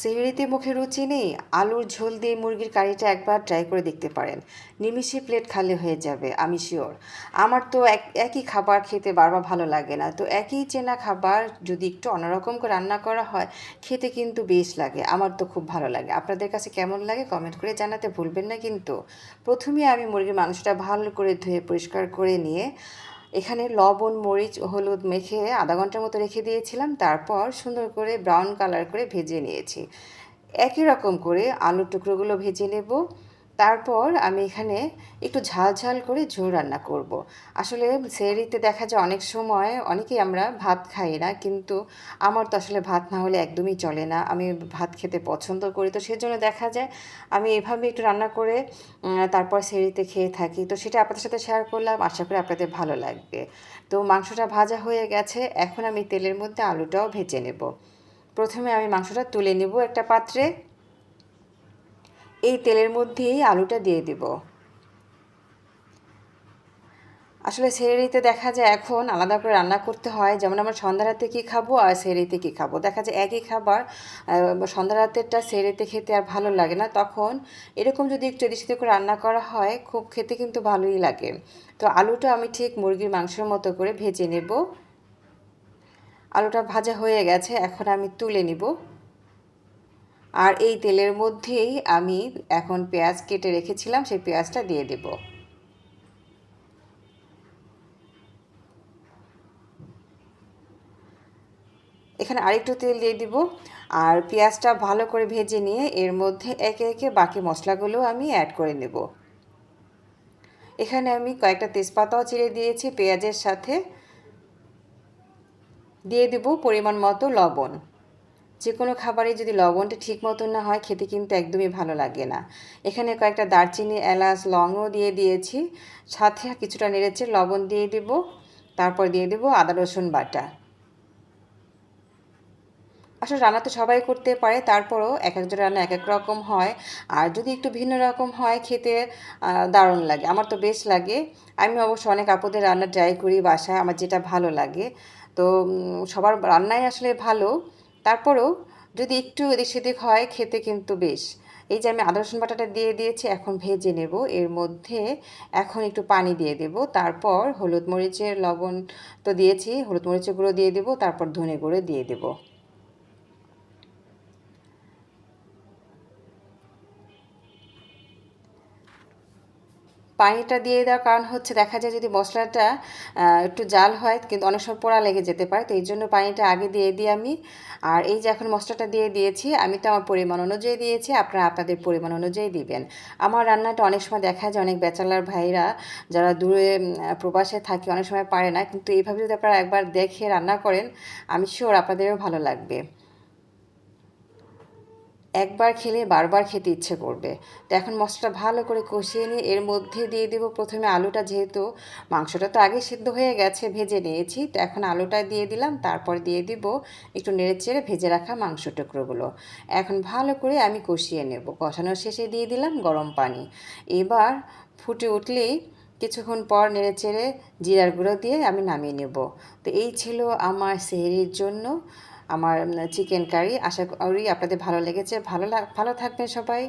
সেহরিতে মুখে রুচি নেই, আলুর ঝোল দিয়ে মুরগির কারিটা একবার ট্রাই করে দেখতে পারেন। নিমিষে প্লেট খালি হয়ে যাবে, আমি শিওর। আমার তো একই খাবার খেতে বারবার ভালো লাগে না, তো একই চেনা খাবার যদি একটু অন্যরকম করে রান্না করা হয়, খেতে কিন্তু বেশ লাগে। আমার তো খুব ভালো লাগে। আপনাদের কাছে কেমন লাগে কমেন্ট করে জানাতে ভুলবেন না কিন্তু। প্রথমে আমি মুরগির মাংসটা ভালো করে ধুয়ে পরিষ্কার করে নিয়ে এখানে লবণ, মরিচ, হলুদ মেখে আধা ঘন্টার মতো রেখে দিয়েছিলাম। তারপর সুন্দর করে ব্রাউন কালার করে ভেজে নিয়েছি। একই রকম করে আলুর টুকরোগুলো ভেজে নেব। তারপর আমি এখানে একটু ঝাল ঝাল করে ঝোল রান্না করব। আসলে সেহরিতে দেখা যায় অনেক সময় অনেকেই আমরা ভাত খাই না, কিন্তু আমার তো আসলে ভাত না হলে একদমই চলে না। আমি ভাত খেতে পছন্দ করি, তো সেজন্য দেখা যায় আমি এভাবে একটু রান্না করে তারপর সেহরিতে খেয়ে থাকি। তো সেটা আপনাদের সাথে শেয়ার করলাম, আশা করি আপনাদের ভালো লাগবে। তো মাংসটা ভাজা হয়ে গেছে, এখন আমি তেলের মধ্যে আলুটাও ভেজে নেব। প্রথমে আমি মাংসটা তুলে নেব একটা পাত্রে। এই তেলের মধ্যেই আলুটা দিয়ে দেব। আসলে সেহরিতে দেখা যায় এখন আলাদা করে রান্না করতে হয়, যেমন আমরা সন্ধ্যা রাতে কী খাবো আর সেহরিতে কী খাবো, দেখা যায় একই খাবার সন্ধ্যা রাতেরটা সেহরিতে খেতে আর ভালো লাগে না। তখন এরকম যদি একটু এদিক সেদিক করে রান্না করা হয়, খুব খেতে কিন্তু ভালোই লাগে। তো আলুটা আমি ঠিক মুরগির মাংসের মতো করে ভেজে নেব। আলুটা ভাজা হয়ে গেছে, এখন আমি তুলে নিব। আর এই তেলের মধ্যেই আমি এখন পেঁয়াজ কেটে রেখেছিলাম, সেই পেঁয়াজটা দিয়ে দেব। এখানে আরেকটু তেল দিয়ে দিব। আর পেঁয়াজটা ভালো করে ভেজে নিয়ে এর মধ্যে একে একে বাকি মশলাগুলো আমি অ্যাড করে নেব। এখানে আমি কয়েকটা তেজপাতাও চিড়ে দিয়েছি পেঁয়াজের সাথে। দিয়ে দেব পরিমাণ মতো লবণ। যে কোনো খাবারে যদি লবণটা ঠিক মতো না হয়, খেতে কিন্তু একদমই ভালো লাগে না। এখানে কয়েকটা দারচিনি, এলাচ, লংও দিয়ে দিয়েছি। সাথে কিছুটা নেড়েচে লবণ দিয়ে দেব। তারপর দিয়ে দেব আদা রসুন বাটা। আসলে রান্না তো সবাই করতে পারে, তারপরও এক একজন রান্না এক এক রকম হয়। আর যদি একটু ভিন্ন রকম হয়, খেতে দারুণ লাগে। আমার তো বেশ লাগে। আমি অবশ্য অনেক আপুদের রান্না ট্রাই করি বাসায়, আমার যেটা ভালো লাগে। তো সবার রান্নাই আসলে ভালো। তারপরেও যদি একটু এদিক সেদিক হয়, খেতে কিন্তু বেশ। এই যে আমি আদা রসুন বাটাটা দিয়ে দিয়েছি, এখন ভেজে নেব। এর মধ্যে এখন একটু পানি দিয়ে দেব। তারপর হলুদ মরিচের লবণ তো দিয়েছি, হলুদ মরিচের গুঁড়ো দিয়ে দেব। তারপর ধনে গুঁড়ো দিয়ে দেব। পানিটা দিয়ে দেওয়ার কারণ হচ্ছে, দেখা যায় যদি মশলাটা একটু জাল হয় কিন্তু অনেক সময় পোড়া লেগে যেতে পারে, তো এই জন্য পানিটা আগে দিয়ে দিই আমি। আর এই যে এখন মশলাটা দিয়ে দিয়েছি, আমি তো আমার পরিমাণ অনুযায়ী দিয়েছি, আপনারা আপনাদের পরিমাণ অনুযায়ী দিবেন। আমার রান্নাটা অনেক সময় দেখা যায় অনেক ব্যাচেলার ভাইরা যারা দূরে প্রবাসে থাকে অনেক সময় পারে না, কিন্তু এইভাবে যদি আপনারা একবার দেখে রান্না করেন, আমি শিওর আপনাদেরও ভালো লাগবে। একবার খেলে বারবার খেতে ইচ্ছে করবে। তো এখন মশলাটা ভালো করে কষিয়ে নিয়ে এর মধ্যে দিয়ে দেবো প্রথমে আলুটা, যেহেতু মাংসটা তো আগে সিদ্ধ হয়ে গেছে, ভেজে নিয়েছি, তো এখন আলুটা দিয়ে দিলাম। তারপর দিয়ে দিব একটু নেড়েচেড়ে ভেজে রাখা মাংস টুকরোগুলো। এখন ভালো করে আমি কষিয়ে নেব। কষানোর শেষে দিয়ে দিলাম গরম পানি। এবার ফুটে উঠলেই কিছুক্ষণ পর নেড়েচেড়ে জিরার গুঁড়ো দিয়ে আমি নামিয়ে নেব। তো এই ছিল আমার সেহরির জন্য আমার চিকেন কারি। আশা করি আপনাদের ভালো লেগেছে। ভালো থাকবেন সবাই।